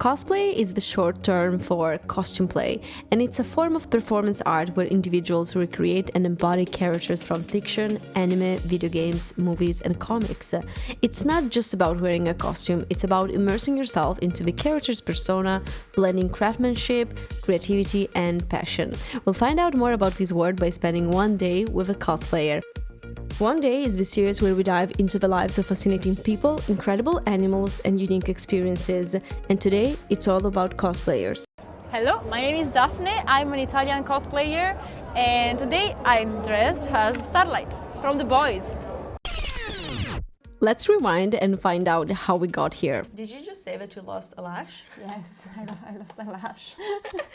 Cosplay is the short term for costume play, and it's a form of performance art where individuals recreate and embody characters from fiction, anime, video games, movies, and comics. It's not just about wearing a costume, it's about immersing yourself into the character's persona, blending craftsmanship, creativity, and passion. We'll find out more about this world by spending one day with a cosplayer. One Day is the series where we dive into the lives of fascinating people, incredible animals, and unique experiences. And today, it's all about cosplayers. Hello, my name is Daphne. I'm an Italian cosplayer, and today I'm dressed as Starlight from The Boys. Let's rewind and find out how we got here. Did you just say that you lost a lash? Yes, I lost a lash.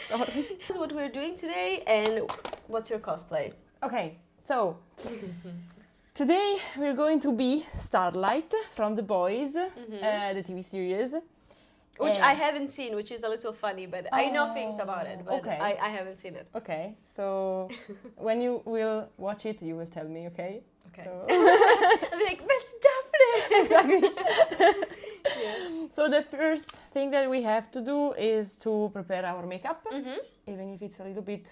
Sorry. This is what we're doing today, and what's your cosplay? Okay, so today we're going to be Starlight from The Boys, the TV series. Which I haven't seen, which is a little funny, but I know things about it, but okay. I haven't seen it. Okay, so when you will watch it, you will tell me, okay? Okay. So I'm like, that's Daphne! exactly. Yeah. So the first thing that we have to do is to prepare our makeup, even if it's a little bit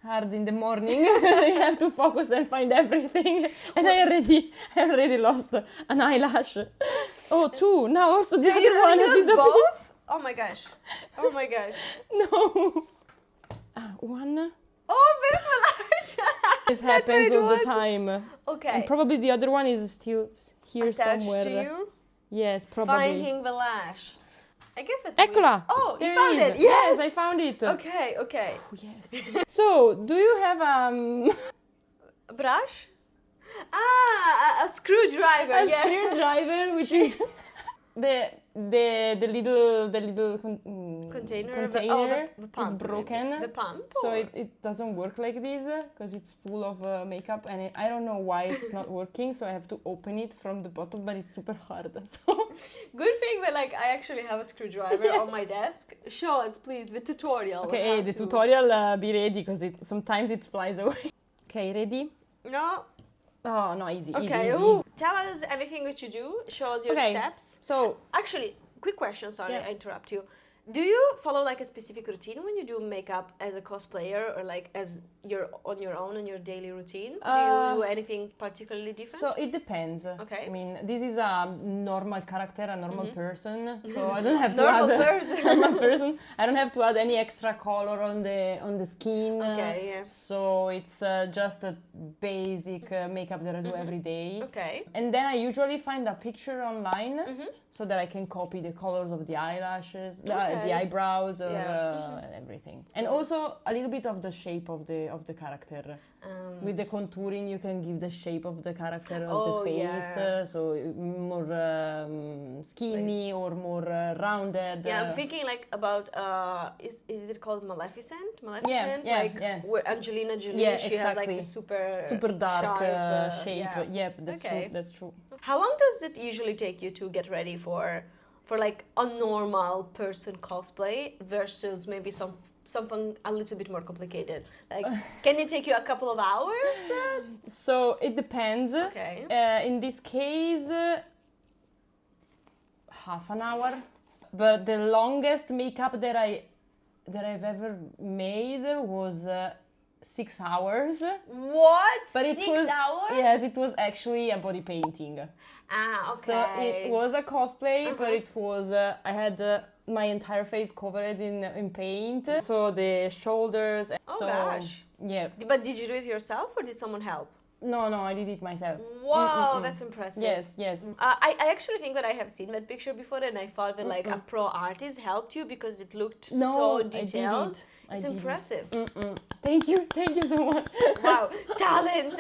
hard in the morning. You have to focus and find everything. And I already lost an eyelash. Oh, two. Now also the other one has disappeared. Both? Oh my gosh. Oh my gosh. No. One. Oh, where's my lash? This happens all the time. Okay. And probably the other one is still here Attached somewhere. to you? Yes, probably. Finding the lash. I guess that. Eccola! Oh, there you found is. it. Yes, I found it. Okay. Oh, yes. So, do you have A brush? Ah, a screwdriver. a yeah. screwdriver, which is the little Container. container The pump. is broken. Maybe. The pump. So or- it doesn't work like this because it's full of makeup, and I don't know why it's not working. So I have to open it from the bottom, but it's super hard. So Good thing that like I actually have a screwdriver on my desk. Show us, please, the tutorial. okay, how hey, the to- tutorial. Be ready because sometimes it flies away. Okay, ready? No. Oh no, easy, Okay. easy. Ooh. Tell us everything that you do. Show us your Okay. steps. So Actually, quick question. Sorry, Yeah. I interrupt you. Do you follow like a specific routine when you do makeup as a cosplayer, or like as you're on your own in your daily routine? Do you do anything particularly different? So it depends. Okay. I mean, this is a normal character, a normal person. So I don't have to Normal add person. normal person. I don't have to add any extra color on the skin. Okay, yeah. So it's just a basic makeup that I do every day. Okay. And then I usually find a picture online so that I can copy the colors of the eyelashes, the eyebrows, or everything. And also a little bit of the shape of the character. With the contouring, you can give the shape of the character of the face. yeah. So more skinny or more rounded. Yeah, I'm thinking like about is it called Maleficent? Maleficent, yeah, like yeah. where Angelina Jolie, Yeah, she has like exactly. a super dark sharp, shape. yeah. Yeah, that's Okay. true. That's true. How long does it usually take you to get ready for like a normal person cosplay versus maybe something a little bit more complicated? Like, can it take you a couple of hours? So it depends. Okay. In this case, half an hour. But the longest makeup that I've ever made was 6 hours. What? But it 6 was hours? Yes, it was actually a body painting. Ah, okay. So it was a cosplay, but it was I had my entire face covered in paint. So the shoulders. Oh so, gosh. Yeah. But did you do it yourself or did someone help? No, I did it myself. Wow, that's impressive. Yes. I actually think that I have seen that picture before, and I thought that like a pro artist helped you because it looked so detailed. It's impressive. Thank you so much. Wow, talent.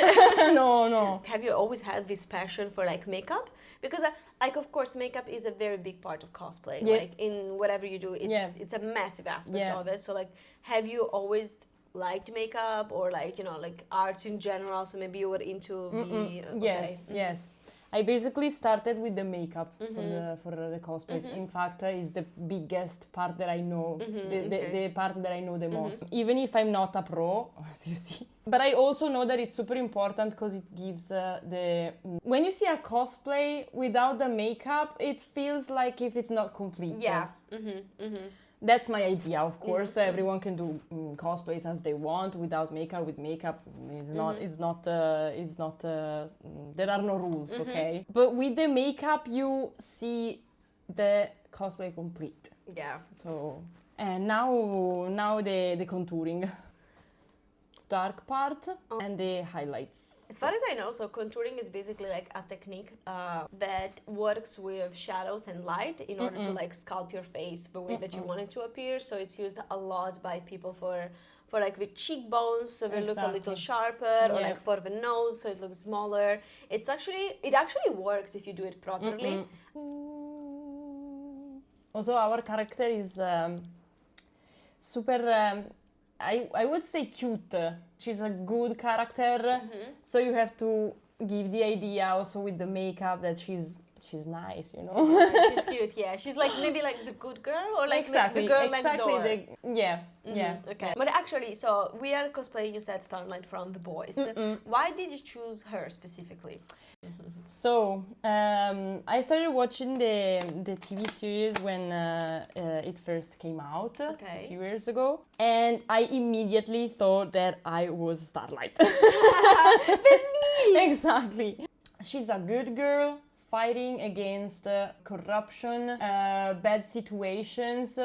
No. Have you always had this passion for like makeup? Because like of course makeup is a very big part of cosplay. Yeah. Like in whatever you do, it's a massive aspect of it. So like, have you always liked makeup or like like arts in general? So maybe you were into the Yes. I basically started with the makeup for the cosplays. In fact, is the biggest part that I know, the part that I know the most. Even if I'm not a pro, as you see. But I also know that it's super important because it gives when you see a cosplay without the makeup, it feels like if it's not complete. Yeah. That's my idea, of course. Everyone can do cosplays as they want without makeup. With makeup, there are no rules, okay? But with the makeup, you see the cosplay complete. Yeah. So, and now the contouring, dark part and the highlights. As far as I know, so contouring is basically like a technique that works with shadows and light in order to like sculpt your face the way that you want it to appear. So it's used a lot by people for like the cheekbones, so they look a little sharper, or like for the nose, so it looks smaller. It actually works if you do it properly. Also, our character is super. I would say cute. She's a good character, so you have to give the idea also with the makeup that she's nice, you know. She's cute, yeah. She's like maybe like the good girl, or like the girl next door. Yeah. Okay. But actually, so we are cosplaying. You said Starlight from The Boys. Why did you choose her specifically? So I started watching the TV series when it first came out a few years ago, and I immediately thought that I was Starlight. That's me! Exactly. She's a good girl fighting against corruption, bad situations.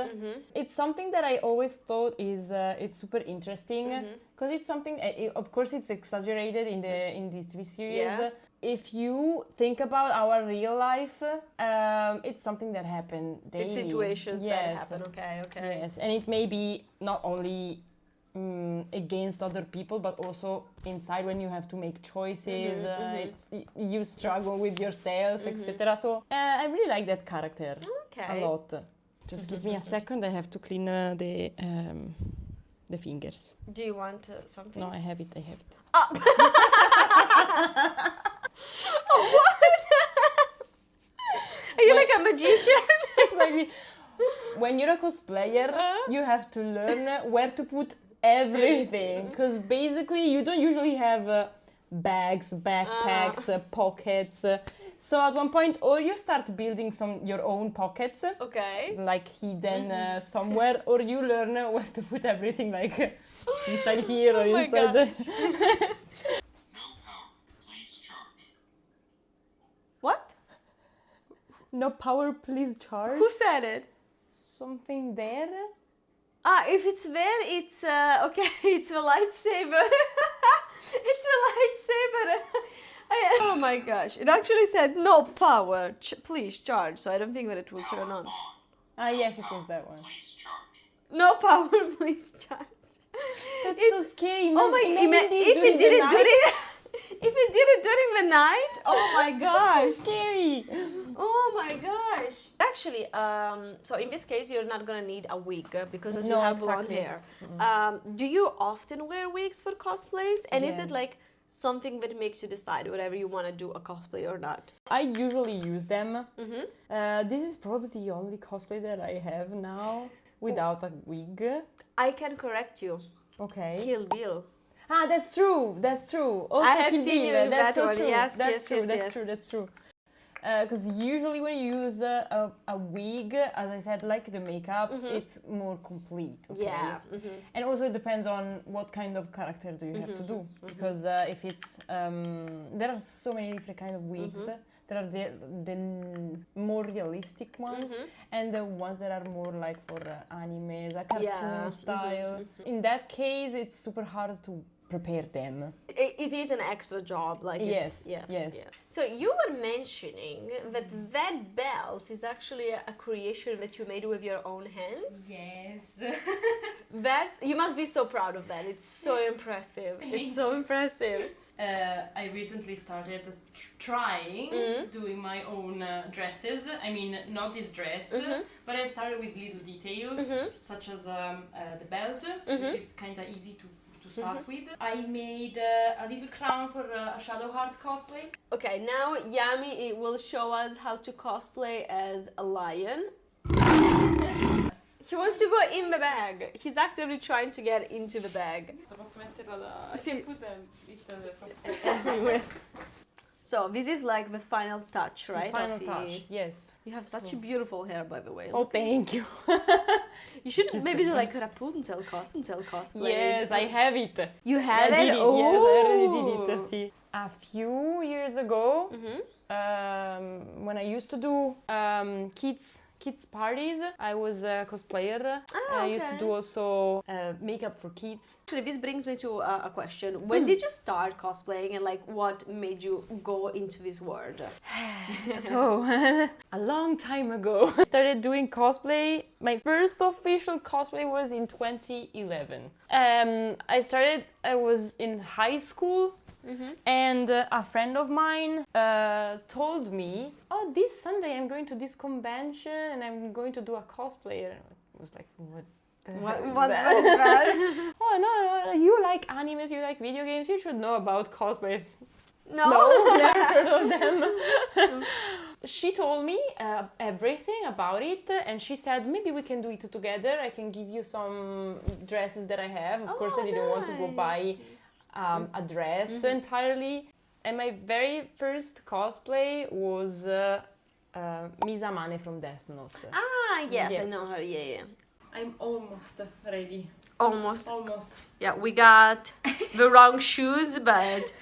It's something that I always thought is it's super interesting because it's something. Of course, it's exaggerated in this TV series. Yeah. If you think about our real life, it's something that happened daily. It's situations that happen. Okay. Yes, and it may be not only against other people, but also inside when you have to make choices. It's you struggle with yourself, etc. So I really like that character a lot. Just give me a second. I have to clean the fingers. Do you want something? No, I have it. Oh. What? Are you like a magician? Exactly. When you're a cosplayer, you have to learn where to put everything, because basically you don't usually have bags, backpacks, pockets. So at one point, or you start building your own pockets, like hidden somewhere, or you learn where to put everything, like inside here or inside there. What? No power, please charge. Who said it? Something there. If it's there, it's okay. It's a lightsaber. It's a lightsaber. Oh my gosh! It actually said no power. Please charge. So I don't think that it will turn on. Yes, it was that one. No power, please charge. That's so scary. Oh my! If it did it during. If it did it during the night, oh my gosh! So scary! Oh my gosh! Actually, so in this case, you're not gonna need a wig because you have blonde hair. Do you often wear wigs for cosplays? And is it like something that makes you decide whether you want to do a cosplay or not? I usually use them. This is probably the only cosplay that I have now without a wig. I can correct you. Okay. Kill Bill. That's true. Also, I have seen you in that's that so one. true. Yes, That's true. Because usually when you use a wig, as I said, like the makeup, it's more complete. Okay? Yeah. And also it depends on what kind of character do you have to do. Because if it's there are so many different kind of wigs. There are the more realistic ones and the ones that are more like for animes, a cartoon style. In that case, it's super hard to prepare them. It is an extra job, like yes. So you were mentioning that belt is actually a creation that you made with your own hands. Yes. That you must be so proud of that. It's so impressive. It's so impressive. I recently started trying doing my own dresses. I mean, not this dress, but I started with little details, such as the belt, which is kind of easy to start with. I made a little crown for a Shadow Heart cosplay. Okay, now Yami will show us how to cosplay as a lion. He wants to go in the bag. He's actively trying to get into the bag. So this is like the final touch, right? Final of the- touch, yes. You have such a beautiful hair, by the way. Oh, thank you. You should maybe do like Rapunzel cosplay. Yes, I have it. You have I it? did it. Oh. Yes, I already did it. See. A few years ago, when I used to do kids parties, I was a cosplayer. I used to okay. do also makeup for kids. Actually, this brings me to a question. When did you start cosplaying and like what made you go into this world? So, a long time ago, I started doing cosplay. My first official cosplay was in 2011. I was in high school. And a friend of mine told me, oh, this Sunday I'm going to this convention and I'm going to do a cosplayer. I was like, what the hell is What that? was that? Oh, no, you like animes, you like video games, you should know about cosplays. No? Never heard of them. She told me everything about it and she said, maybe we can do it together. I can give you some dresses that I have. Of course, I didn't want to go buy a dress entirely. And my very first cosplay was Mizamane from Death Note. Ah, yes, Yeah. I know her. Yeah. I'm almost ready. Almost. Yeah. Yeah, we got the wrong shoes, but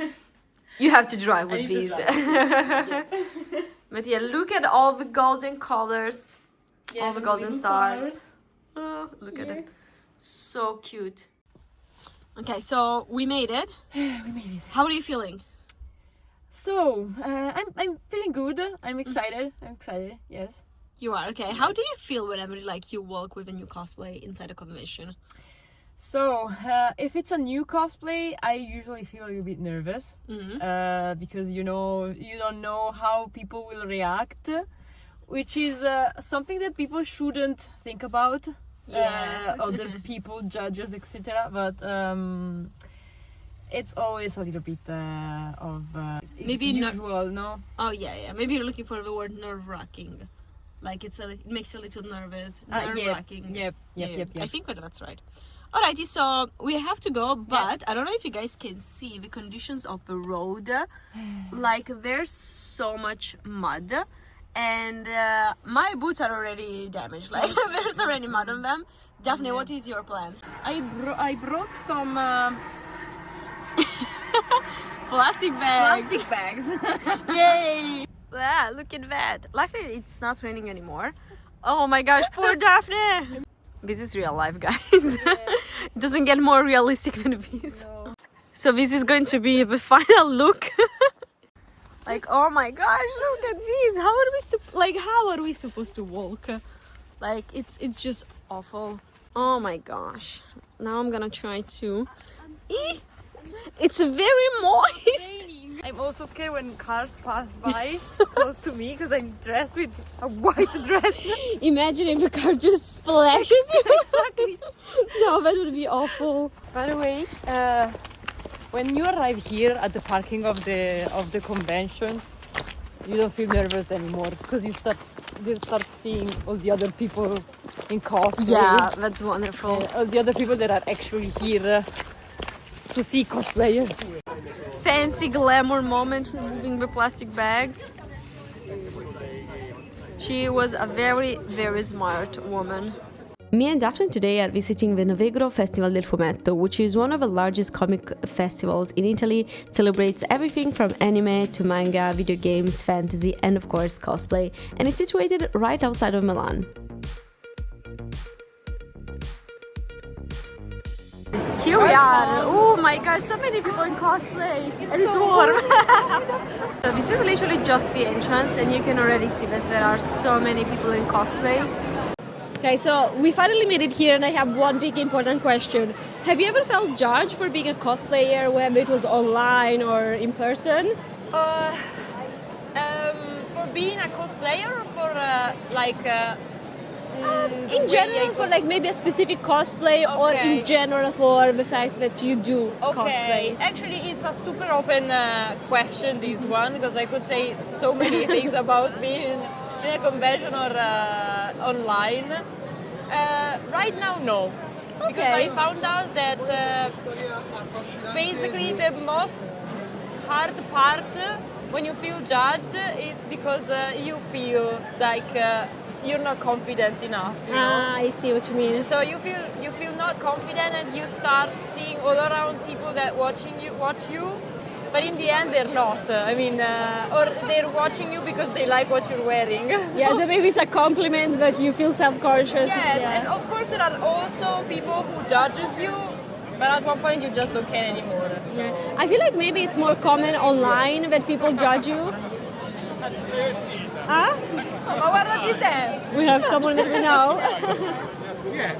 you have to drive with I need these. to drive. But yeah, look at all the golden colors, all the golden little stars. Oh, look at it. So cute. Okay, so we made it. We made it. How are you feeling? So, I'm feeling good. I'm excited. Yes. You are, okay. How do you feel whenever like you walk with a new cosplay inside a convention? So, if it's a new cosplay, I usually feel a little bit nervous because you don't know how people will react, which is something that people shouldn't think about. Yeah. Other people, judges, etc. But it's always a little bit of it's Maybe usual, no? Oh yeah. Maybe you're looking for the word nerve-wracking. Like it makes you a little nervous. Nerve-wracking. Yep. I think that's right. Alrighty, so we have to go, but I don't know if you guys can see the conditions of the road. Like there's so much mud, and my boots are already damaged. Like there's already mud on them. Daphne, what is your plan? I brought some Plastic bags. plastic bags. Yay! Yeah, look at that. Luckily, it's not raining anymore. Oh my gosh, poor Daphne. This is real life, guys. It doesn't get more realistic than this. No. So this is going to be the final look. Like, oh my gosh, look at this. How are we supposed to walk? Like, it's just awful. Oh my gosh. Now I'm gonna try to. It's very moist. I'm also scared when cars pass by close to me because I'm dressed with a white dress. Imagine if a car just splashes you. Exactly. No, that would be awful. By the way, when you arrive here at the parking of the convention, you don't feel nervous anymore because you start seeing all the other people in cosplay. Yeah, that's wonderful. All the other people that are actually here to see cosplayers. Fancy glamour moment removing the plastic bags. She was a very, very smart woman. Me and Daphne today are visiting the Novegro Festival Del Fumetto, which is one of the largest comic festivals in Italy. It celebrates everything from anime to manga, video games, fantasy, and of course cosplay, and it's situated right outside of Milan. Here we are. Oh my gosh, so many people in cosplay. And it's warm. So this is literally just the entrance, and you can already see that there are so many people in cosplay. Okay, so we finally made it here, and I have one big important question. Have you ever felt judged for being a cosplayer, whether it was online or in person? For being a cosplayer or for In general, for like maybe a specific cosplay, or Okay. in general for the fact that you do cosplay? Actually, it's a super open question, this one, because I could say so many things about being in a convention or online. Right now, no. Because I found out that basically the most hard part when you feel judged, it's because you feel like you're not confident enough. You know? I see what you mean. So you feel not confident, and you start seeing all around people that watch you, but in the end they're not. Or they're watching you because they like what you're wearing. Yeah, so maybe it's a compliment, but you feel self-conscious. Yes, Yeah. and of course there are also people who judges you, but at one point you just don't care anymore. Yeah. I feel like maybe it's more common online when people judge you. Huh? Ma guarda di te! We have someone that we know. Chi è?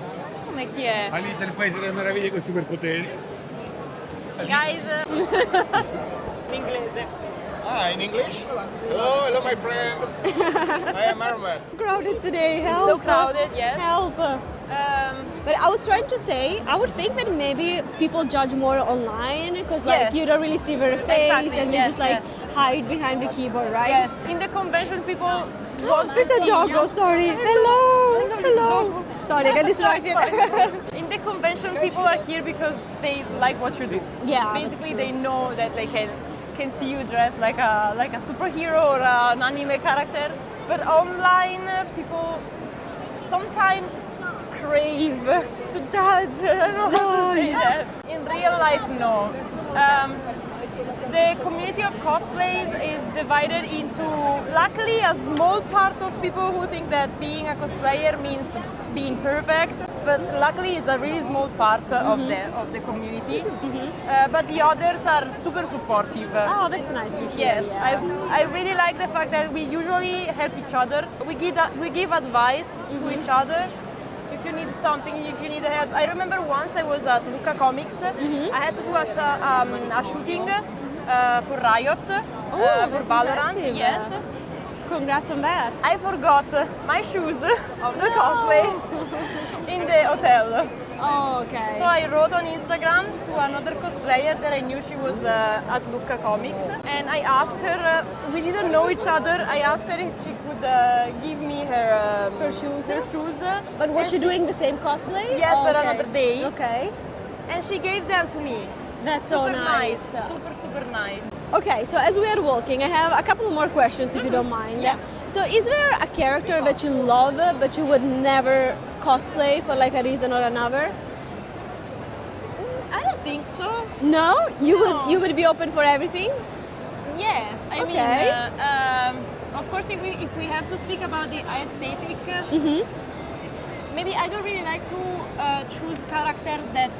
Come chi è? Alice nel Paese delle Meraviglie con i superpoteri. Guys, in inglese. Ah, in English? Hello my friend. I am Arman. Crowded today, help. So crowded, yes. Help. But I was trying to say, I would think that maybe people judge more online because like Yes. you don't really see their face Exactly, and you yes, just like yes. hide behind the keyboard, right? Yes, in the convention people want There's to a see dog. you. Oh, sorry. Hello. Sorry, I got distracted. In the convention, people are here because they like what you do. Yeah, that's Basically, true. they know that they can see you dressed like a superhero or an anime character. But online, people sometimes crave to judge. I don't know how to say that. In real life, no. The community of cosplays is divided into, luckily, a small part of people who think that being a cosplayer means being perfect, but luckily it's a really small part of the community. But the others are super supportive. Oh, that's nice to hear. Yes, yeah. I really like the fact that we usually help each other. We give advice to each other. If you need something, if you need help. I remember once I was at Lucca Comics. I had to do a shooting for Riot, for that's Valorant. impressive. Yes. Congrats on that. I forgot my shoes of the cosplay in the hotel. Oh, okay. So I wrote on Instagram to another cosplayer that I knew she was at Lucca Comics, and I asked her, we didn't know each other, I asked her if she could give me her shoes. But was And she doing the same cosplay? Yes, Oh, but okay. another day. Okay. And she gave them to me. That's so Super nice. Super nice. Okay, so as we are walking, I have a couple more questions if you don't mind. Yeah. So is there a character that you love but you would never cosplay for like a reason or another? I don't think so. No? No. You would be open for everything? Yes, I Okay. mean, of course, if we have to speak about the aesthetic, maybe I don't really like to choose characters that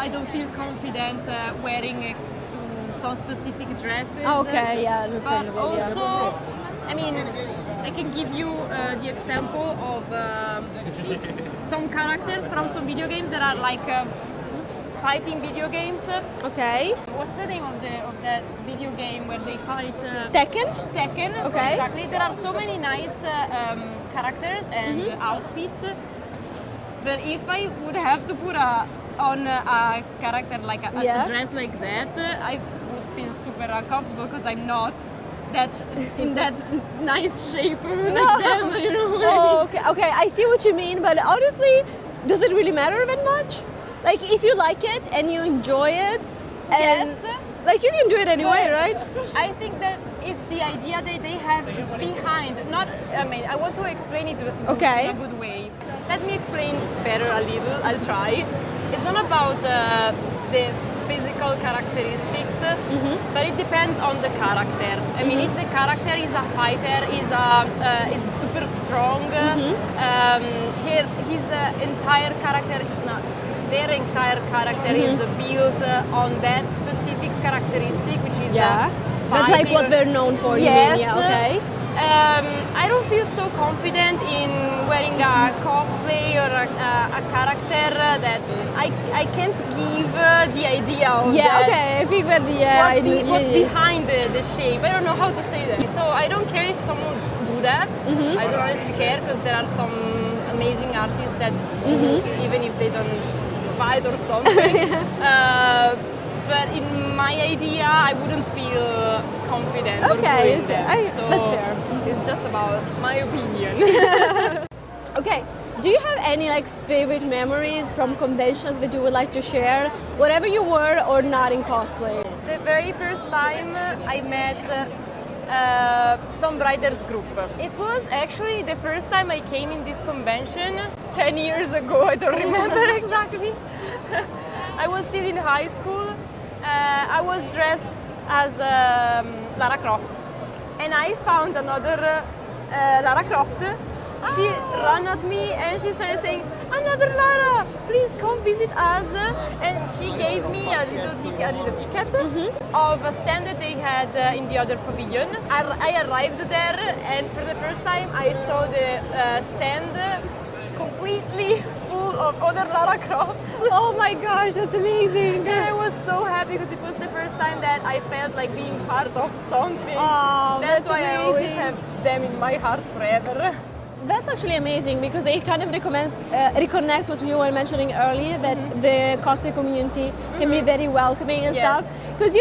I don't feel confident wearing some specific dresses. Okay, yeah, But understandable. Yeah. also, I mean, I can give you the example of some characters from some video games that are like fighting video games. Okay. What's the name of that video game where they fight? Tekken? Tekken. Okay. Exactly. There are so many nice characters and outfits. But if I would have to put on a character like a dress like that, I would feel super uncomfortable because I'm not in that nice shape like them, you know. Oh, okay. Okay, I see what you mean, but honestly, does it really matter that much? Like, if you like it and you enjoy it, and Yes. like you can do it anyway, But right? I think that it's the idea that they have behind. I want to explain it Okay. in a good way. Let me explain better a little. I'll try. It's not about the physical characteristics, but it depends on the character. I mean, if the character is a fighter, is super strong, their entire character is built on that specific characteristic, which is That's like what fighting. they're known for. You Yes. mean? Yeah, okay. I don't feel so confident in wearing a cosplay or a character that I can't give the idea of Yeah, that. okay. I think that What's behind the shape? I don't know how to say that. So I don't care if someone do that. I don't honestly care because there are some amazing artists that do, even if they don't fight or something. But in my idea, I wouldn't feel confident. or Okay, doing that. So that's fair. It's just about my opinion. Okay, Do you have any like favorite memories from conventions that you would like to share, whatever you were or not in cosplay? The very first time I met Tomb Raider's group. It was actually the first time I came in this convention 10 years ago, I don't remember exactly. I was still in high school. I was dressed as Lara Croft. And I found another Lara Croft. She ran at me and she started saying, "Another Lara, please come visit us." And she gave me a little ticket of a stand that they had in the other pavilion. I arrived there and for the first time I saw the stand completely full of other Lara Crofts. Oh my gosh, that's amazing! And I was so happy because it was the first time that I felt like being part of something. Oh, That's why amazing. I always have them in my heart forever. That's actually amazing because it kind of reconnects what we were mentioning earlier, that the cosplay community can be very welcoming and Yes. stuff. Because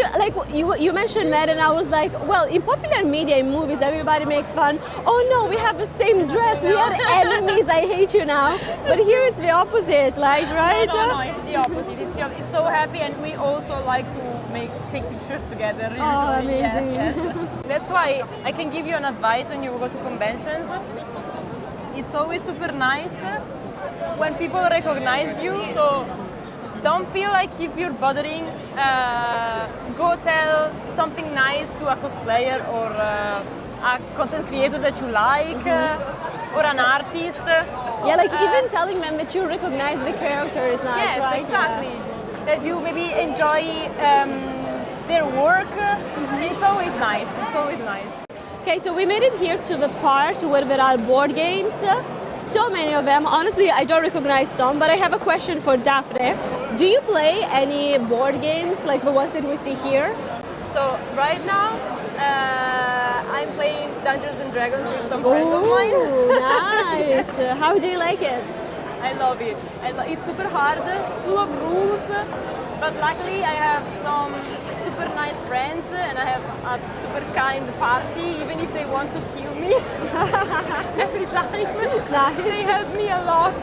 you mentioned that, and I was like, well, in popular media, in movies, everybody makes fun. Oh no, we have the same dress. We are enemies. I hate you now. But here it's the opposite, like, right? No, it's the opposite. It's so happy, and we also like to take pictures together. Usually. Oh, amazing. Yes. That's why I can give you an advice when you go to conventions. It's always super nice when people recognize you. So don't feel like if you're bothering, go tell something nice to a cosplayer or a content creator that you like or an artist. Yeah, like even telling them that you recognize the character is nice, Yes, right? exactly. That you maybe enjoy their work. It's always nice. It's always nice. Okay, so we made it here to the part where there are board games. So many of them. Honestly, I don't recognize some, but I have a question for Daphne. Do you play any board games like the ones that we see here? So right now, I'm playing Dungeons and Dragons with some friends of mine. Ooh, nice. How do you like it? I love it. It's super hard, full of rules, but luckily I have some super nice friends and I have a super kind party, even if they want to kill me every time. Nice. They help me a lot.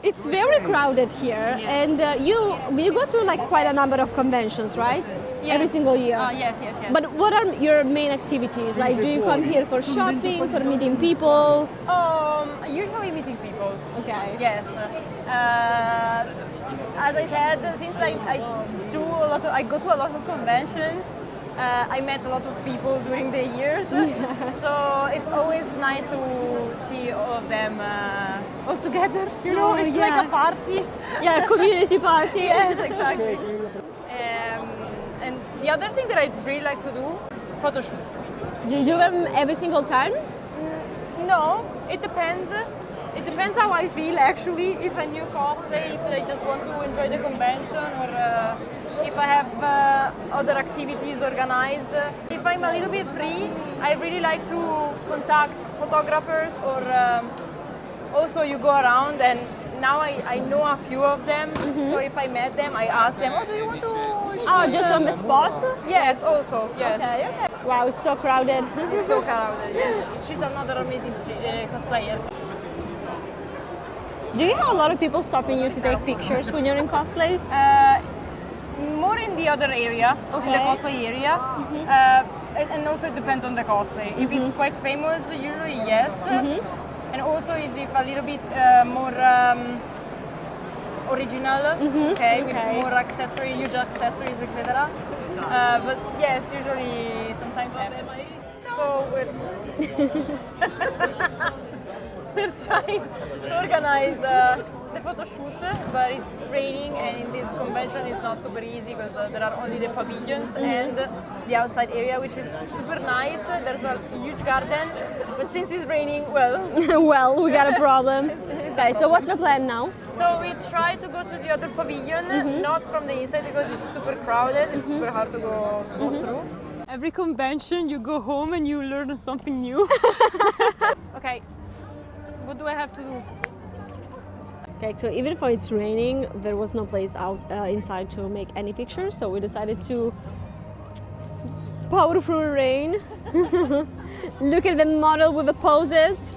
It's very crowded here, Yes. and you go to like quite a number of conventions, right? Every single year. Yes. But what are your main activities? Like, do you come here for shopping, for meeting people? Usually meeting people. Okay. Yes. As I said, since I go to a lot of conventions, I met a lot of people during the years. So it's always nice to see all of them all together. You know, it's like a party. Yeah, community party. Yes, exactly. And the other thing that I really like to do, photo shoots. Do you do them every single time? No, it depends. It depends how I feel actually, if a new cosplay, if I just want to enjoy the convention or if I have other activities organized. If I'm a little bit free, I really like to contact photographers or also you go around and now I know a few of them, so if I met them, I ask them, "Oh, do you want to shoot?" Oh, just on the spot? Yes, also, yes. Okay. Wow, it's so crowded. It's so crowded, yeah. She's another amazing cosplayer. Do you have a lot of people stopping you to take pictures when you're in cosplay? More in the other area, in the cosplay area. And also it depends on the cosplay. If it's quite famous, usually yes. And also is if a little bit more original, with more huge accessories, etc. But yes, usually sometimes happens. So we're trying to organize the photo shoot, but it's raining and in this convention it's not super easy because there are only the pavilions and the outside area, which is super nice. There's a huge garden, but since it's raining, well... Well, we got a problem. Okay, so what's the plan now? So we try to go to the other pavilion, not from the inside because it's super crowded, it's super hard to go through. Every convention you go home and you learn something new. Okay, what do I have to do? Okay, so even if it's raining, there was no place out inside to make any pictures, so we decided to power through rain. Look at the model with the poses.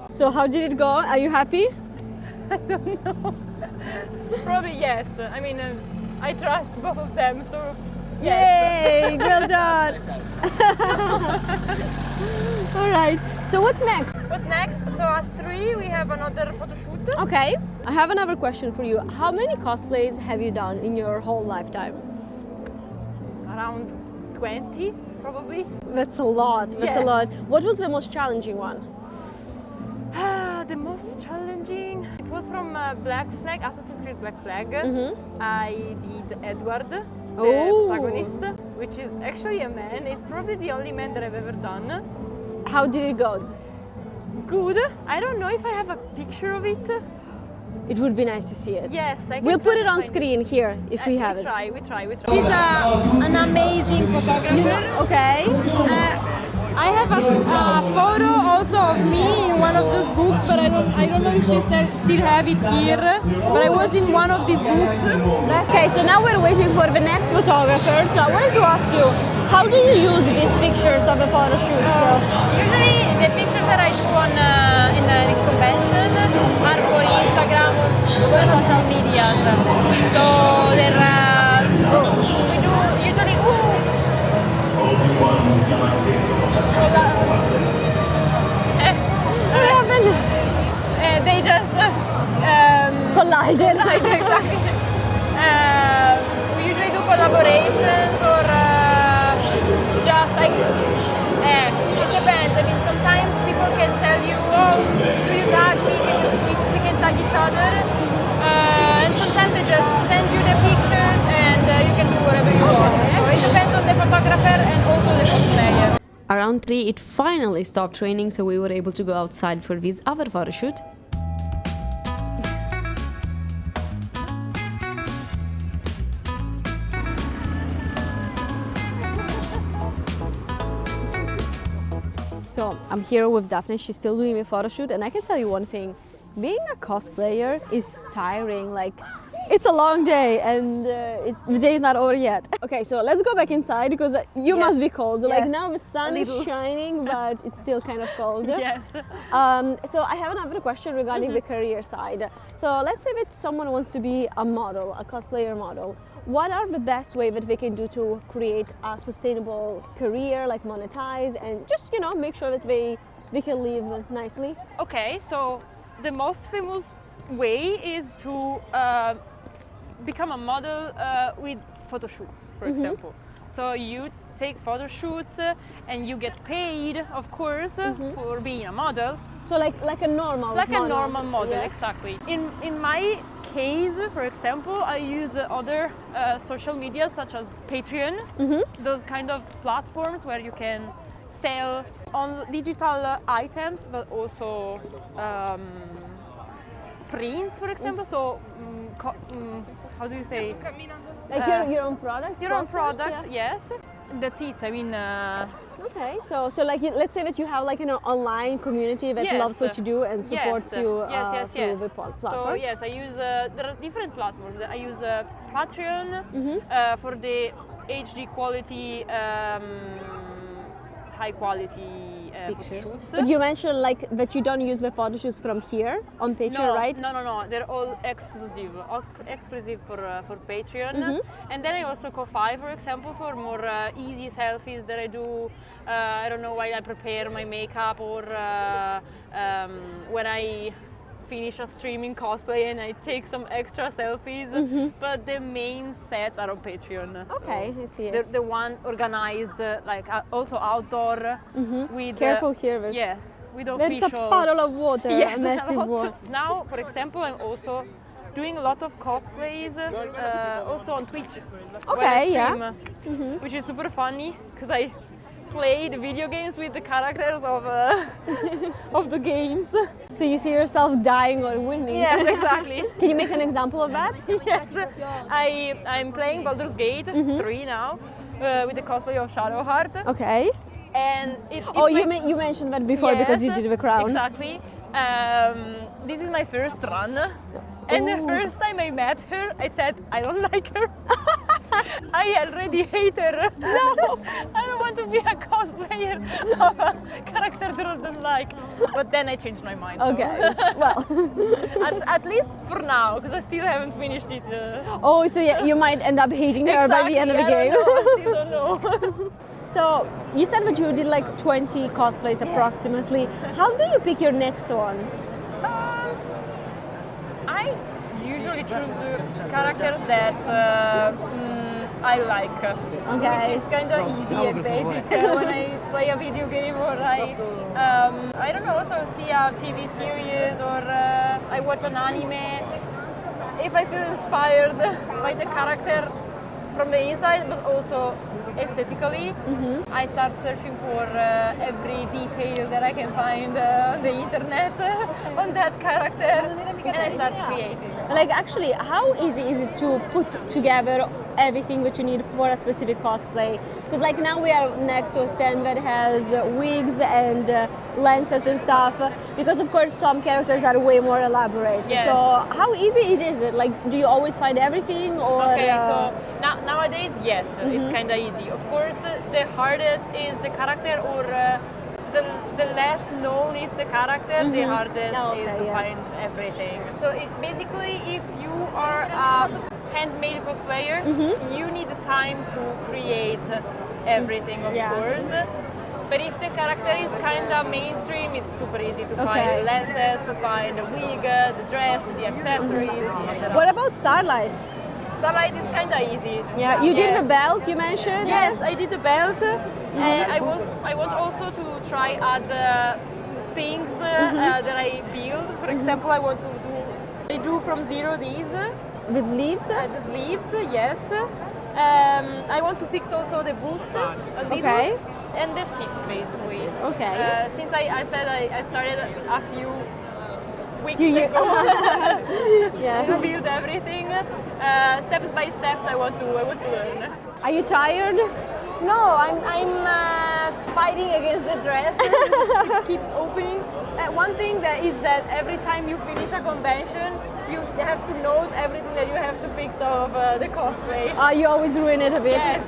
So how did it go? Are you happy? Probably yes. I mean, I trust both of them, so yes. Yay! Well done. All right. So what's next? What's next? So at 3 we have another photo shoot. Okay. I have another question for you. How many cosplays have you done in your whole lifetime? Around 20, probably. That's a lot. That's a Yes. lot. What was the most challenging one? The most challenging, it was from Black Flag, Assassin's Creed Black Flag. I did Edward, the Oh. protagonist, which is actually a man. It's probably the only man that I've ever done. How did it go? Good. I don't know if I have a picture of it. It would be nice to see it. Yes, I can We'll put try it to on find screen here if we have We it. try. She's an amazing photographer. Okay. I have a photo also of me in one of those books, but I don't know if she still have it here. But I was in one of these books. Okay, so now we're waiting for the next photographer. So I wanted to ask you, how do you use these pictures of the photo shoots? Usually the pictures that I do on in the convention are for Instagram or social media. So there we do usually What happened? they just Collided. exactly. We usually do collaborations or just like it depends. I mean, sometimes people can tell you, oh, do you tag me? We can tag each other. And sometimes they just send you the pictures and you can do whatever you want. So it depends on the photographer and also the cosplayer. Around 3, it finally stopped raining, so we were able to go outside for this other photo shoot. So I'm here with Daphne. She's still doing the photo shoot, and I can tell you one thing: being a cosplayer is tiring. Like, it's a long day, and the day is not over yet. Okay, so let's go back inside because you must be cold. Like Yes, now the sun is shining, but it's still kind of cold. Yes. So I have another question regarding the career side. So let's say that someone wants to be a model, a cosplayer model. What are the best way that they can do to create a sustainable career, like monetize, and just make sure that they can live nicely? Okay, so the most famous way is to become a model with photo shoots, for example. So you take photo shoots and you get paid, of course, for being a model. So like a normal Like model. a normal model, Yes. exactly. In my case, for example, I use other social media such as Patreon, those kind of platforms where you can sell on digital items, but also prints, for example. So, how do you say? Like your own products? Your own posters, products, yeah. yes. That's it. I mean, Okay, so like let's say that you have like an online community that Yes. loves what you do and supports yes. you Yes. through the platform. So yes, I use there are different platforms. I use Patreon for the HD quality, high quality photo shoots. But you mentioned like that you don't use the photo shoots from here on Patreon, right? No. They're all exclusive for Patreon. And then I also Ko-Fi, for example, for more easy selfies that I do. I don't know, while I prepare my makeup or when I finish a streaming cosplay and I take some extra selfies. But the main sets are on Patreon. Okay, So I see it. the one organized like also outdoor with Careful here, there's- yes, with There's official. a puddle of water, Yes, a massive a lot. one. Now, for example, I'm also doing a lot of cosplays also on Twitch. when I Okay, yeah. stream, which is super funny because I play the video games with the characters of of the games. So you see yourself dying or winning. Yes, exactly. Can you make an example of that? Yes, I'm playing Baldur's Gate 3 now with the cosplay of Shadowheart. Okay. And it's You mentioned that before because you Yes, did the crown. Exactly. This is my first run. And the first time I met her, I said, I don't like her. I already hate her. No, I don't want to be a cosplayer of a character that I don't like. But then I changed my mind. So. Okay, well. at least for now, because I still haven't finished it. Oh, so yeah, you might end up hating her by the end of the game. I still don't know. So you said that you did like 20 cosplays approximately. How do you pick your next one? I usually choose characters that I like, which is kind of easy and basic when I play a video game or I don't know, also see a TV series or I watch an anime. If I feel inspired by the character from the inside, but also aesthetically, I start searching for every detail that I can find on the internet on that character, and I start creating. Like actually, how easy is it to put together everything that you need for a specific cosplay? Because like now we are next to a stand that has wigs and lenses and stuff, because of course some characters are way more elaborate. Yes. So how easy it is? Like, do you always find everything, or? Okay, so nowadays, yes, it's kind of easy. Of course, the hardest is the character, or the less known is the character, the hardest is to find everything. So it basically, if you are a handmade cosplayer, you need the time to create everything, of course. But if the character is kind of mainstream, it's super easy to find lenses, to find the wig, the dress, the accessories. What about Starlight? Starlight is kind of easy. Yeah, you did the belt you mentioned? Yes, I did the belt. And I want also to try other things that I build. For example, I want to do from zero these. With sleeves? The sleeves, yes. I want to fix also the boots a little. Okay. And that's it, basically. Okay. Since I said I started a few weeks ago to build everything, steps by steps, I want to learn. Are you tired? No, I'm fighting against the dress. It keeps opening. One thing that is that every time you finish a convention, you have to note everything that you have to fix of the cosplay. You always ruin it a bit. Yes.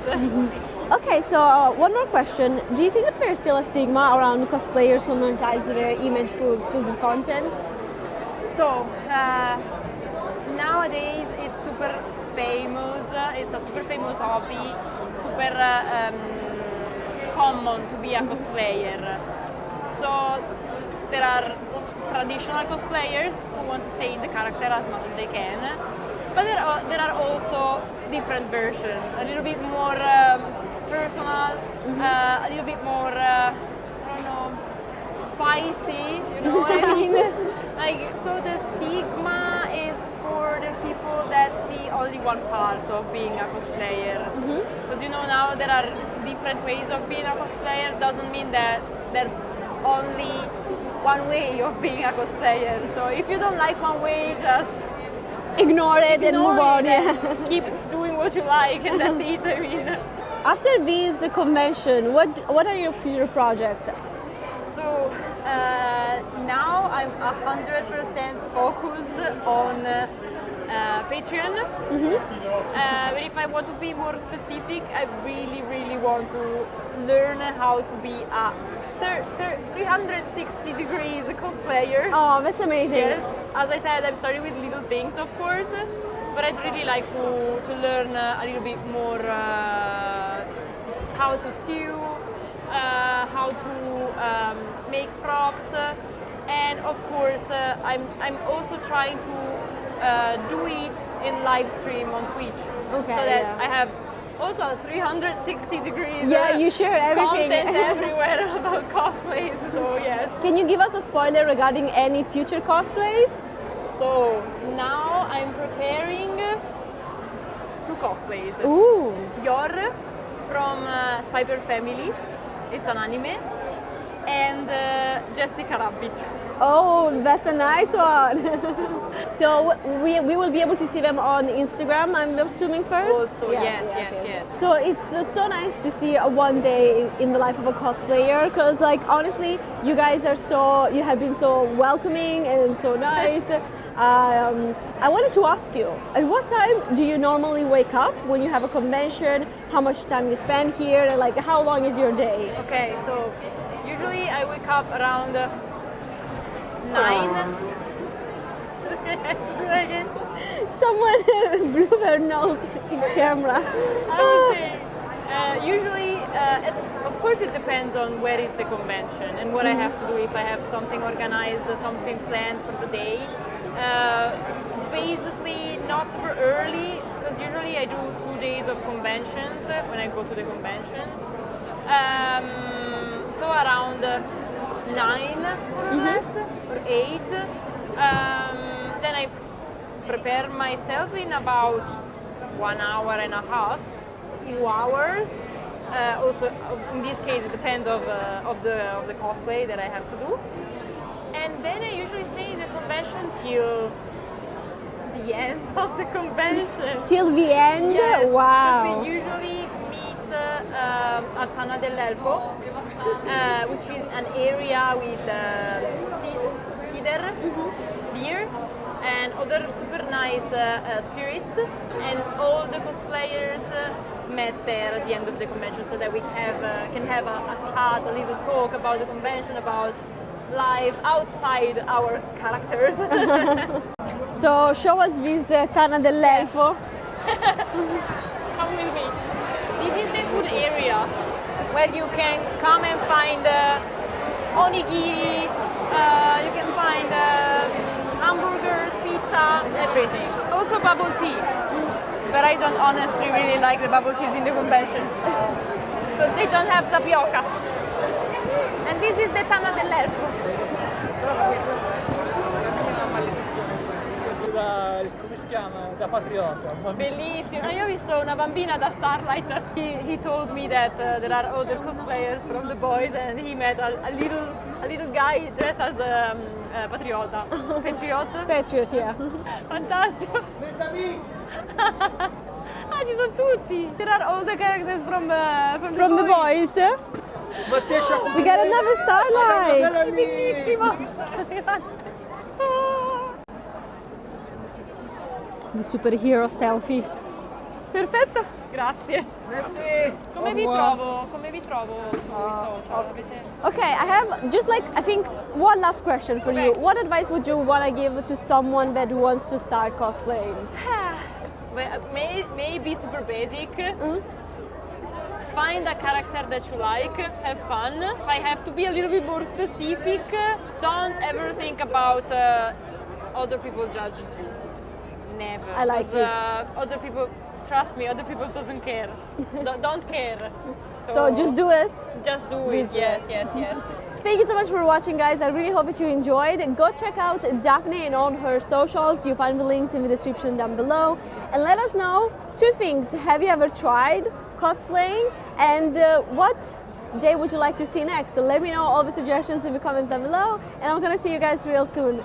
Okay, so one more question. Do you think that there's still a stigma around cosplayers who monetize their image through exclusive content? So, nowadays it's super famous, it's a super famous hobby, super common to be a cosplayer. So, there are traditional cosplayers who want to stay in the character as much as they can, but there are also different versions, a little bit more personal, a little bit more, I don't know, spicy, you know what I mean? Like, so the stigma is for the people that see only one part of being a cosplayer. Because you know now there are different ways of being a cosplayer, doesn't mean that there's only one way of being a cosplayer. So if you don't like one way, just ignore it and move on. Keep doing what you like, and that's it. I mean. After this convention, what are your future projects? So now I'm 100% focused on Patreon. But if I want to be more specific, I really want to learn how to be a 360 degrees cosplayer. Oh, that's amazing. Yes, as I said, I'm starting with little things, of course, but I'd really like to learn a little bit more how to sew, how to make props, and of course I'm also trying to do it in live stream on Twitch, so that I have also 360 degrees you share everything. content everywhere about cosplays, so yes. Can you give us a spoiler regarding any future cosplays? So now I'm preparing 2 cosplays. Ooh. Yor from Spider Family, it's an anime, and Jessica Rabbit. Oh, that's a nice one. So we will be able to see them on Instagram, I'm assuming, first? Also, yes. So it's so nice to see one day in the life of a cosplayer, because like honestly, you guys are you have been so welcoming and so nice. I wanted to ask you, at what time do you normally wake up when you have a convention? How much time you spend here? And like, how long is your day? Okay, so usually I wake up around 9. I have to do that again. Someone blew their nose in camera. I was saying, usually, of course it depends on where is the convention and what I have to do, if I have something organized, something planned for the day. Basically not super early, because usually I do 2 days of conventions when I go to the convention. So around 9 more or less, or 8. Then I prepare myself in about 1 hour and a half, 2 hours. Also, in this case, it depends of the cosplay that I have to do. And then I usually stay in the convention till the end of the convention. Till the end? Yes, Wow. because we usually meet at Tana dell'Elfo, which is an area with cider, beer, and other super nice spirits. And all the cosplayers met there at the end of the convention, so that we can have a chat, a little talk about the convention, about life outside our characters. So show us this Tana dell'Elfo. Come with me. This is the food area where you can come and find onigiri, you can find hamburgers, pizza, everything. Also bubble tea. But I don't honestly really like the bubble teas in the conventions because they don't have tapioca. And this is the Tana dell'Elfo. Come si chiama? Da patriota. Bellissimo. Io ho visto una bambina da Starlight. He told me that there are other cosplayers from the boys, and he met a little guy dressed as a patriota. Patriot. Patriot, yeah. Fantastico. Ah, ci sono tutti. There are all the characters from From the boys. We got another Starlight. Bellissimo. Grazie. The superhero selfie. Perfetto. Grazie. Merci. Come vi trovo? Come vi trovo sui social? Okay, I have just like, I think, one last question for you. Okay. What advice would you want to give to someone that wants to start cosplaying? Well, may be super basic. Find a character that you like, have fun. If I have to be a little bit more specific, don't ever think about other people judges you. Never. I like 'Cause, this. Other people, trust me, other people doesn't care. Don't care. So just do it. Just do it. Yes, yes, yes. Thank you so much for watching, guys. I really hope that you enjoyed. Go check out Daphne and all her socials. You'll find the links in the description down below. And let us know 2 things. Have you ever tried cosplaying? And what day would you like to see next? So let me know all the suggestions in the comments down below. And I'm gonna see you guys real soon.